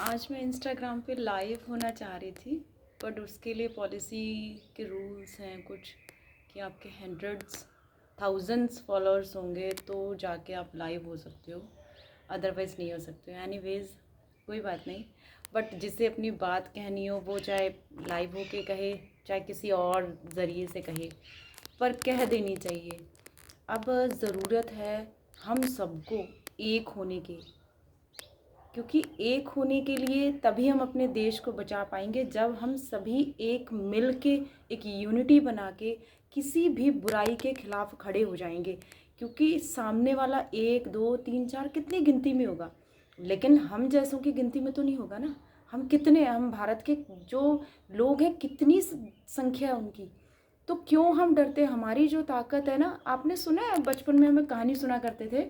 आज मैं इंस्टाग्राम पे लाइव होना चाह रही थी, बट उसके लिए पॉलिसी के रूल्स हैं कुछ कि आपके हंड्रेड्स थाउजेंड्स फॉलोअर्स होंगे तो जाके आप लाइव हो सकते हो, अदरवाइज़ नहीं हो सकते हो। एनीवेज़ कोई बात नहीं, बट जिसे अपनी बात कहनी हो वो चाहे लाइव हो के कहे चाहे किसी और ज़रिए से कहे, पर कह देनी चाहिए। अब ज़रूरत है हम सबको एक होने की, क्योंकि एक होने के लिए तभी हम अपने देश को बचा पाएंगे जब हम सभी एक मिल के एक यूनिटी बना के किसी भी बुराई के खिलाफ खड़े हो जाएंगे। क्योंकि सामने वाला 1 2 3 4 कितनी गिनती में होगा, लेकिन हम जैसों की गिनती में तो नहीं होगा ना। हम कितने, हम भारत के जो लोग हैं कितनी संख्या है उनकी, तो क्यों हम डरते। हमारी जो ताकत है ना, आपने सुना है बचपन में हमें कहानी सुना करते थे,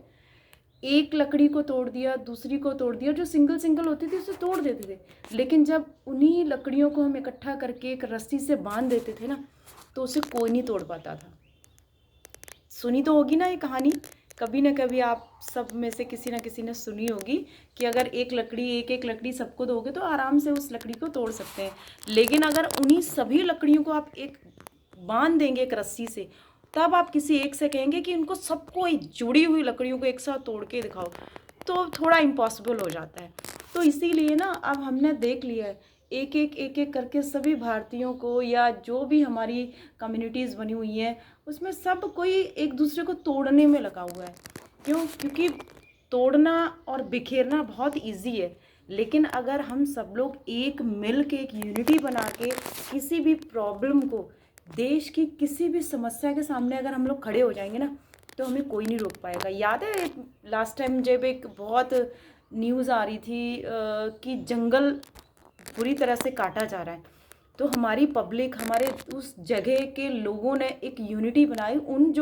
एक लकड़ी को तोड़ दिया, दूसरी को तोड़ दिया, जो सिंगल सिंगल होती थी उसे तोड़ देते थे, लेकिन जब उन्हीं लकड़ियों को हम इकट्ठा करके एक रस्सी से बांध देते थे ना, तो उसे कोई नहीं तोड़ पाता था। सुनी तो होगी ना ये कहानी, कभी ना कभी आप सब में से किसी ना किसी ने सुनी होगी कि अगर एक एक लकड़ी सबको दोगे तो आराम से उस लकड़ी को तोड़ सकते हैं, लेकिन अगर उन्हीं सभी लकड़ियों को आप एक बांध देंगे एक रस्सी से, तब आप किसी एक से कहेंगे कि इनको सबको जुड़ी हुई लकड़ियों को एक साथ तोड़ के दिखाओ, तो थोड़ा इम्पॉसिबल हो जाता है। तो इसीलिए ना अब हमने देख लिया है, एक एक करके सभी भारतीयों को, या जो भी हमारी कम्युनिटीज़ बनी हुई हैं उसमें सब कोई एक दूसरे को तोड़ने में लगा हुआ है। क्यों? क्योंकि तोड़ना और बिखेरना बहुत इजी है, लेकिन अगर हम सब लोग एक मिल के एक यूनिटी बना के किसी भी प्रॉब्लम को, देश की किसी भी समस्या के सामने अगर हम लोग खड़े हो जाएंगे ना, तो हमें कोई नहीं रोक पाएगा। याद है लास्ट टाइम जब एक बहुत न्यूज़ आ रही थी कि जंगल बुरी तरह से काटा जा रहा है, तो हमारी पब्लिक, हमारे उस जगह के लोगों ने एक यूनिटी बनाई। उन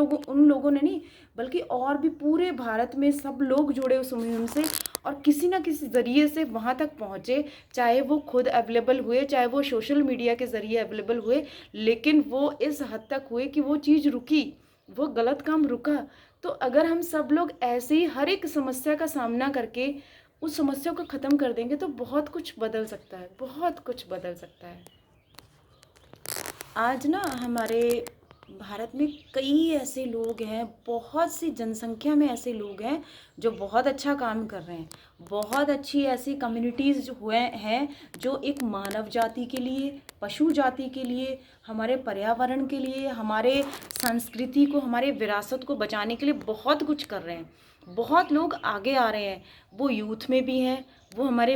लोगों ने नहीं, बल्कि और भी पूरे भारत में सब लोग जुड़े उस मुहिम से, और किसी ना किसी ज़रिए से वहाँ तक पहुँचे, चाहे वो खुद अवेलेबल हुए, चाहे वो सोशल मीडिया के ज़रिए अवेलेबल हुए, लेकिन वो इस हद तक हुए कि वो चीज़ रुकी, वो गलत काम रुका। तो अगर हम सब लोग ऐसे ही हर एक समस्या का सामना करके उस समस्या को ख़त्म कर देंगे तो बहुत कुछ बदल सकता है, बहुत कुछ बदल सकता है। आज ना हमारे भारत में कई ऐसे लोग हैं, बहुत सी जनसंख्या में ऐसे लोग हैं जो बहुत अच्छा काम कर रहे हैं। बहुत अच्छी ऐसी कम्युनिटीज़ जो हुए हैं जो एक मानव जाति के लिए, पशु जाति के लिए, हमारे पर्यावरण के लिए, हमारे संस्कृति को, हमारे विरासत को बचाने के लिए बहुत कुछ कर रहे हैं। बहुत लोग आगे आ रहे हैं, वो यूथ में भी हैं, वो हमारे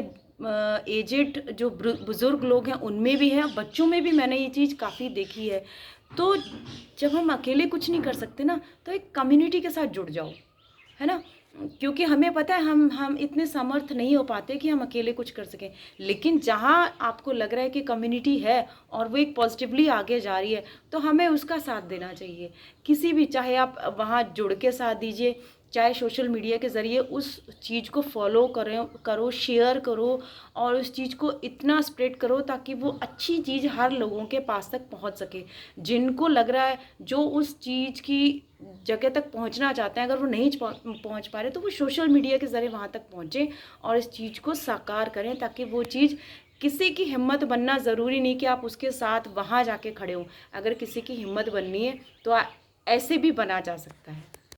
एजेड जो बुज़ुर्ग लोग हैं उनमें भी है, बच्चों में भी मैंने ये चीज़ काफ़ी देखी है। तो जब हम अकेले कुछ नहीं कर सकते ना, तो एक कम्युनिटी के साथ जुड़ जाओ, है ना। क्योंकि हमें पता है हम इतने समर्थ नहीं हो पाते कि हम अकेले कुछ कर सकें, लेकिन जहाँ आपको लग रहा है कि कम्युनिटी है और वो एक पॉजिटिवली आगे जा रही है, तो हमें उसका साथ देना चाहिए। किसी भी, चाहे आप वहाँ जुड़ के साथ दीजिए, चाहे सोशल मीडिया के ज़रिए उस चीज़ को फॉलो करो, शेयर करो, और उस चीज़ को इतना स्प्रेड करो ताकि वो अच्छी चीज़ हर लोगों के पास तक पहुंच सके। जिनको लग रहा है, जो उस चीज़ की जगह तक पहुंचना चाहते हैं, अगर वो नहीं पहुंच पा रहे, तो वो सोशल मीडिया के ज़रिए वहाँ तक पहुँचें और इस चीज़ को साकार करें, ताकि वो चीज़, किसी की हिम्मत बनना ज़रूरी नहीं कि आप उसके साथ वहाँ जाके खड़े हों। अगर किसी की हिम्मत बननी है तो ऐसे भी बना जा सकता है।